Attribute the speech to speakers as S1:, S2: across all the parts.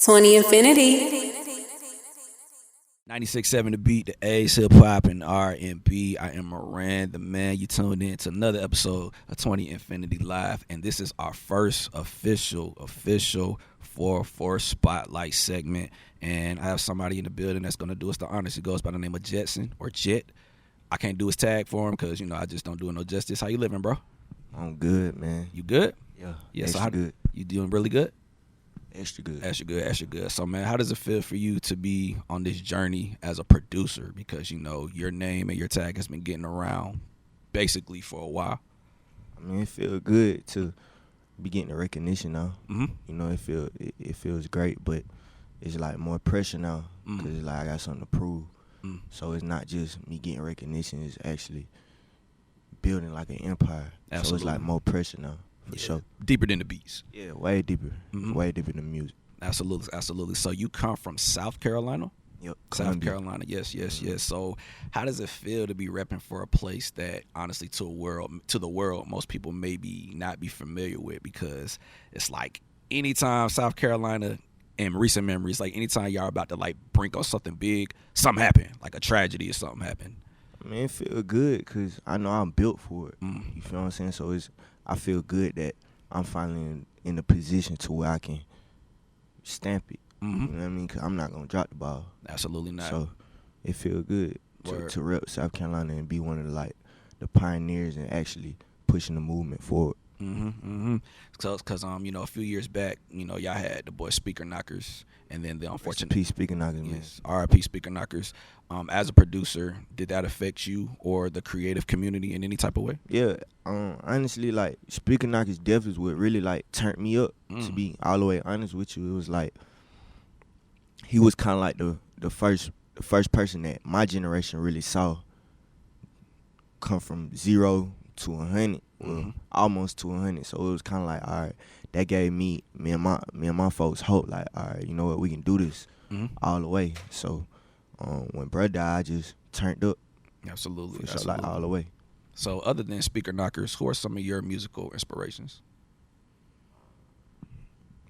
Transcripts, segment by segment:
S1: 20 Infinity.
S2: 96.7 The Beat, the A's, hip hop, and R&B. I am Moran, the man. You tuned in to another episode of 20 Infinity Live, and this is our first official 4-4 spotlight segment. And I have somebody in the building that's going to do us the honors. He goes by the name of Jetson or Jet. I can't do his tag for him because, I just don't do it no justice. How you living, bro?
S3: I'm good, man.
S2: You good?
S3: Yeah,
S2: So
S3: extra good.
S2: You doing really good?
S3: Extra good.
S2: Extra good. So, man, how does it feel for you to be on this journey as a producer? Because, your name and your tag has been getting around basically for a while.
S3: I mean, it feels good to be getting the recognition now.
S2: Mm-hmm.
S3: It feels great, but it's like more pressure now because it's like I got something to prove. So it's not just me getting recognition; it's actually building like an empire.
S2: Absolutely.
S3: So it's like more pressure now. For sure.
S2: Deeper than the beats.
S3: Yeah, way deeper.
S2: Mhm.
S3: Way deeper than music.
S2: Absolutely. So you come from South Carolina?
S3: Yep.
S2: South
S3: Columbia.
S2: Carolina, yes. So how does it feel to be repping for a place that honestly to the world most people maybe not be familiar with? Because it's like anytime South Carolina in recent memories, like anytime y'all about to like brink on something big, something happen, like a tragedy or something happen.
S3: I mean, it feel good because I know I'm built for it.
S2: Mm.
S3: You feel what I'm saying? So I feel good that I'm finally in a position to where I can stamp it.
S2: Mm-hmm.
S3: You know what I mean? Because I'm not going to drop the ball.
S2: Absolutely not.
S3: So it feel good to rep South Carolina and be one of the pioneers and actually pushing the movement forward.
S2: So, because a few years back, y'all had the boy Speaker Knockers, and then the unfortunate
S3: Peace Speaker Knockers, man.
S2: yes, R.I.P. Speaker Knockers. As a producer, did that affect you or the creative community in any type of way?
S3: Yeah, honestly, like Speaker Knockers definitely is what really like turned me up. To be all the way honest with you, it was like he was kind of like the first person that my generation really saw come from 0 to 100, well, almost to 100. So it was kind of like, all right, that gave me and my folks hope. Like, all right, you know what, we can do this all the way. So when bruh died, I just turned up.
S2: Absolutely.
S3: For sure, like all the way.
S2: So other than Speaker Knockers, who are some of your musical inspirations?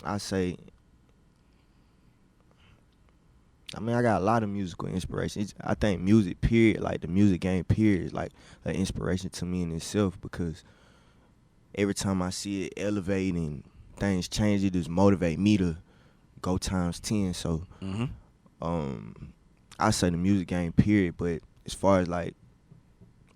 S3: I say, I mean, I got a lot of musical inspiration. I think music, period, like the music game, period, is like an inspiration to me in itself because every time I see it elevate and things change, it just motivate me to go times 10. So I say the music game, period. But as far as like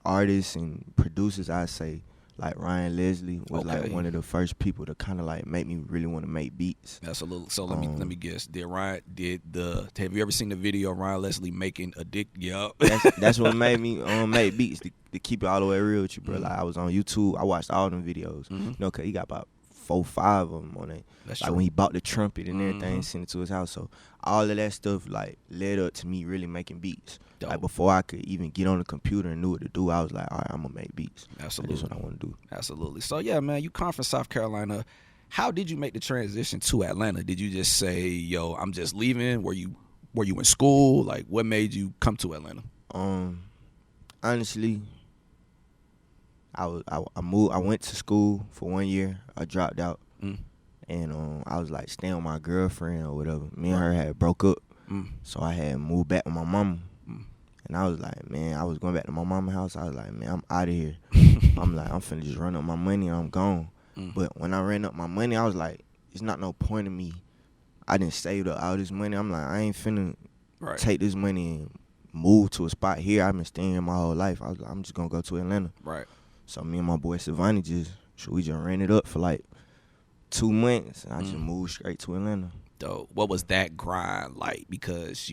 S3: artists and producers, I say like Ryan Leslie was like one of the first people to kind of like make me really want to make beats.
S2: Absolutely. So let me guess. Have you ever seen the video of Ryan Leslie making a dick? Yup.
S3: That's what made me make beats to keep it all the way real with you, bro. Like I was on YouTube, I watched all them videos. Cause he got about 4-5 of them on it.
S2: That's
S3: like
S2: true.
S3: when he bought the trumpet and everything, sent it to his house. So all of that stuff like led up to me really making beats.
S2: Dope.
S3: Like before I could even get on the computer and knew what to do, I was like, all right, I'm gonna make beats.
S2: Absolutely.
S3: That's what I want to do.
S2: Absolutely. So yeah, man, you come from South Carolina. How did you make the transition to Atlanta? Did you just say, "Yo, I'm just leaving"? Were you in school? Like, what made you come to Atlanta?
S3: Honestly, I moved. I went to school for 1 year. I dropped out, and I was like staying with my girlfriend or whatever. Me and her had broke up, so I had moved back with my mama. And I was like, man, I was going back to my mama's house. I was like, man, I'm out of here. I'm like, I'm finna just run up my money and I'm gone. But when I ran up my money, I was like, it's not no point in me. I didn't save up all this money. I'm like, I ain't finna take this money and move to a spot here. I've been staying here my whole life. I was like, I'm just gonna go to Atlanta.
S2: Right.
S3: So me and my boy Savani we just ran it up for like 2 months. And I just moved straight to Atlanta.
S2: Dope. What was that grind like? Because,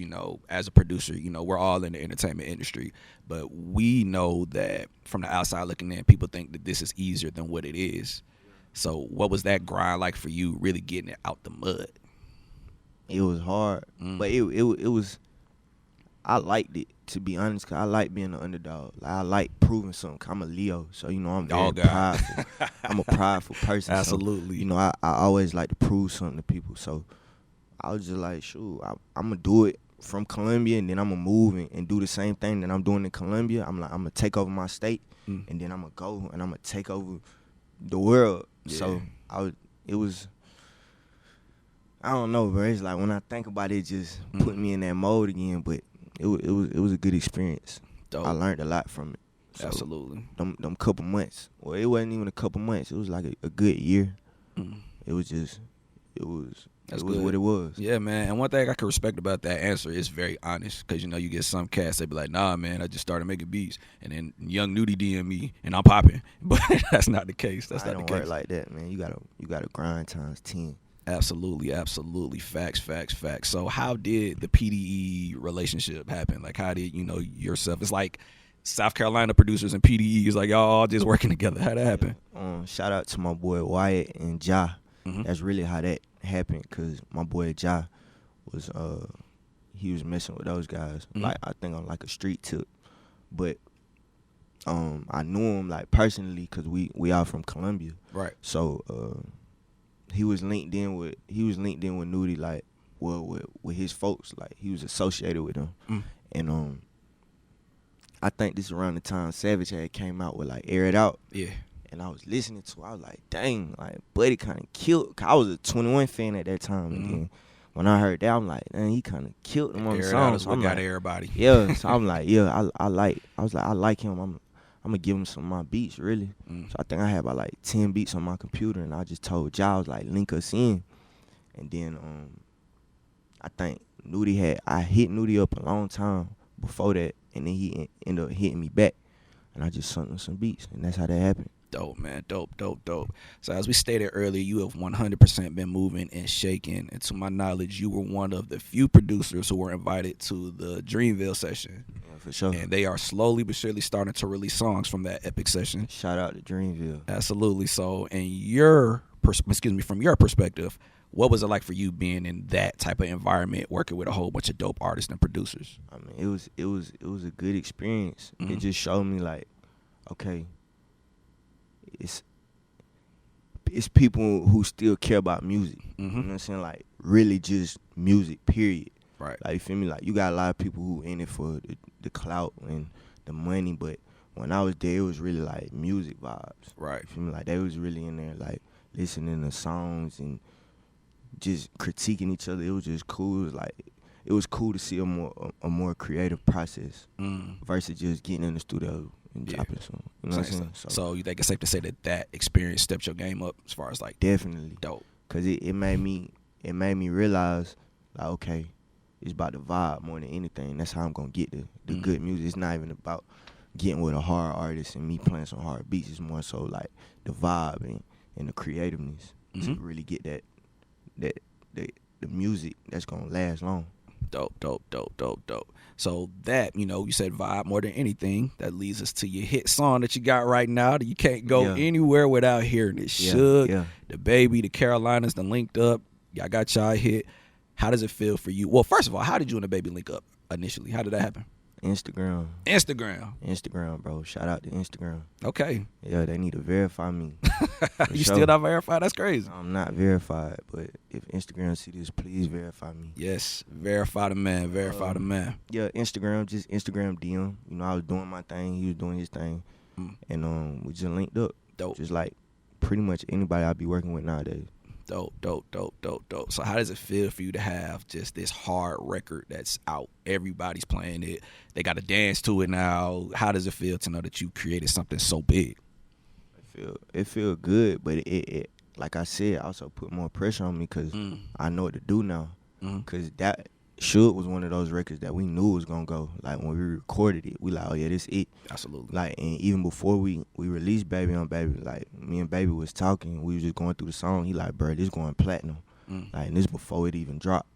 S2: as a producer, we're all in the entertainment industry, but we know that from the outside looking in, people think that this is easier than what it is. So what was that grind like for you, really getting it out the mud?
S3: It was hard, but it was, I liked it, to be honest, because I like being an underdog. Like, I like proving something. I'm a Leo, so, I'm very prideful. I'm a prideful person.
S2: Absolutely.
S3: So, I always like to prove something to people. So I was just like, shoot, I'm going to do it from Columbia, and then I'm going to move and do the same thing that I'm doing in Columbia. I'm like, I'm going to take over my state, and then I'm going to go, and I'm going to take over the world. Yeah. So it was I don't know, bro. It's like when I think about it, just put me in that mode again. But it was a good experience.
S2: Dope.
S3: I learned a lot from it. So
S2: Absolutely.
S3: Them couple months. Well, it wasn't even a couple months. It was like a good year. It was just, it was what it was.
S2: Yeah, man. And one thing I can respect about that answer is very honest. Because, you know, you get some cats, they be like, nah, man, I just started making beats. And then young Nudie DM me, and I'm popping. But that's not the case. That's not the case.
S3: Don't work like that, man. You gotta grind times 10.
S2: Absolutely. Facts. So how did the PDE relationship happen? Like, how did, you know, yourself? It's like South Carolina producers and PDE is like, y'all all just working together. How'd that happen?
S3: Shout out to my boy Wyatt and Ja. That's really how that happened, because my boy Ja was he was messing with those guys, like I think on like a street tip, but I knew him like personally because we all from Columbia,
S2: right?
S3: So he was linked in with Nudie, like, well, with his folks, like he was associated with them, and I think this around the time Savage had came out with like Air It Out,
S2: yeah.
S3: And I was listening to it, I was like, dang, like, Buddy kind of killed. Cause I was a 21 fan at that time. And then when I heard that, I'm like, dang, he kind of killed him on the song.
S2: So what got everybody.
S3: Yeah, so I'm like, yeah, I like him. I'm going to give him some of my beats, really. So I think I had about like 10 beats on my computer, and I just told Giles, like, link us in. And then I think I hit Nudie up a long time before that, and then he ended up hitting me back. And I just sent him some beats, and that's how that happened.
S2: Dope, man. Dope. So as we stated earlier, you have 100% been moving and shaking. And to my knowledge, you were one of the few producers who were invited to the Dreamville session.
S3: Yeah, for sure.
S2: And they are slowly but surely starting to release songs from that epic session.
S3: Shout out to Dreamville.
S2: Absolutely. So from your perspective, what was it like for you being in that type of environment, working with a whole bunch of dope artists and producers?
S3: I mean, it was a good experience. It just showed me, like, okay, it's people who still care about music. You know what I'm saying? Like, really just music, period.
S2: Right.
S3: Like, you feel me? Like, you got a lot of people who in it for the clout and the money, but when I was there, it was really like music vibes.
S2: Right.
S3: You feel me? Like, they was really in there, like, listening to songs and just critiquing each other. It was just cool. It was cool to see a more creative process versus just getting in the studio and dropping a song. You know what I'm saying?
S2: So you think it's safe to say that experience stepped your game up as far as like
S3: definitely
S2: dope?
S3: Cause it made me realize, like, okay, it's about the vibe more than anything. That's how I'm gonna get the good music. It's not even about getting with a hard artist and me playing some hard beats. It's more so like the vibe and the creativeness to really get the music that's gonna last long.
S2: Dope. So that, you know, you said vibe more than anything. That leads us to your hit song that you got right now that you can't go anywhere without hearing it. Suge, DaBaby, the Carolinas, the Linked Up. Y'all got y'all hit. How does it feel for you? Well, first of all, how did you and DaBaby link up initially? How did that happen?
S3: Instagram, bro. Shout out to Instagram.
S2: Okay.
S3: Yeah, they need to verify me.
S2: You still not verified? That's crazy.
S3: I'm not verified, but if Instagram see this, please verify me.
S2: Yes, verify the man.
S3: Yeah, Instagram, just Instagram DM. You know, I was doing my thing, he was doing his thing, and we just linked up.
S2: Dope.
S3: Just like pretty much anybody I be working with nowadays.
S2: Dope. So how does it feel for you to have just this hard record that's out? Everybody's playing it. They got to dance to it now. How does it feel to know that you created something so big?
S3: It feel good, but it like I said, also put more pressure on me because I know what to do now. Because that Suge was one of those records that we knew was gonna go. Like when we recorded it, we like, oh yeah, this it.
S2: Absolutely.
S3: Like, and even before we released Baby on Baby, like me and Baby was talking. We was just going through the song. He like, bro, this going platinum. Like, and this before it even dropped.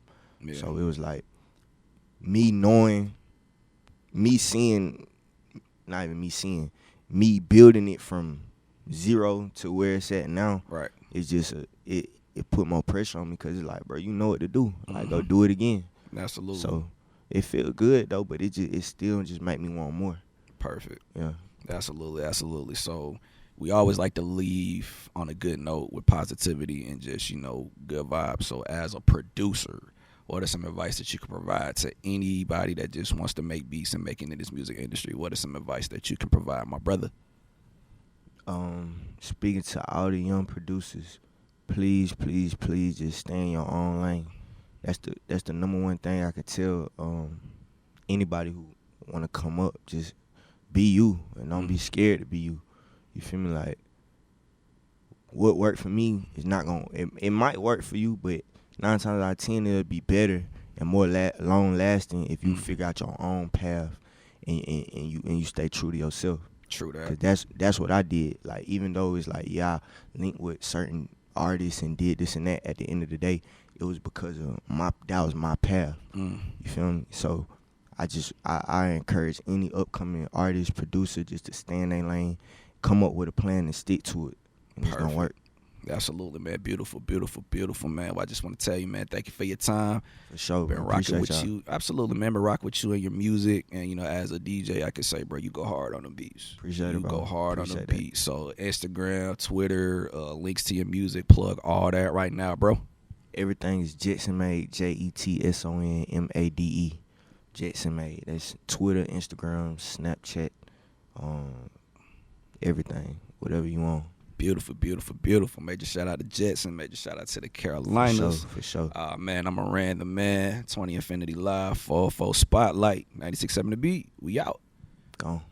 S3: Yeah. So it was like me knowing, me seeing, not even me seeing, me building it from zero to where it's at now. Right. It's just it put more pressure on me because it's like, bro, you know what to do. Like, go do it again.
S2: Absolutely.
S3: So it felt good though, but it still just make me want more.
S2: Perfect.
S3: Yeah.
S2: Absolutely. So we always like to leave on a good note with positivity and just, you know, good vibes. So as a producer, what are some advice that you can provide to anybody that just wants to make beats and making in this music industry? What are some advice that you can provide, my brother?
S3: Speaking to all the young producers, please, please, please just stay in your own lane. That's the number one thing I could tell anybody who want to come up. Just be you and don't be scared to be you. You feel me? Like, what worked for me is not going to, it might work for you, but 9 times out of 10 it'll be better and more long lasting if you figure out your own path and you stay true to yourself.
S2: True that.
S3: Cause that's what I did. Like, even though it's like, yeah, I linked with certain artists and did this and that, at the end of the day, it was because of that was my path. You feel me? So I encourage any upcoming artist, producer, just to stay in their lane, come up with a plan and stick to it, and it's gonna work.
S2: Absolutely, man. Beautiful, beautiful, beautiful, man. Well, I just want to tell you, man, thank you for your time.
S3: For sure,
S2: been rocking with you. Absolutely, man. Been rocking with you and your music. And, you know, as a DJ, I can say, bro, you go hard on the beats.
S3: Appreciate it, bro.
S2: You go hard
S3: Appreciate
S2: on the beats. So, Instagram, Twitter, links to your music, plug all that right now, bro.
S3: Everything is JetsonMade, JetsonMade. JetsonMade. That's Twitter, Instagram, Snapchat, everything, whatever you want.
S2: Beautiful, beautiful, beautiful. Major shout out to Jetson. Major shout out to the Carolinas.
S3: For sure.
S2: Man, I'm Moran the man. 20 Infinity Live, 404 Spotlight, 96.7 The Beat. We out.
S3: Gone.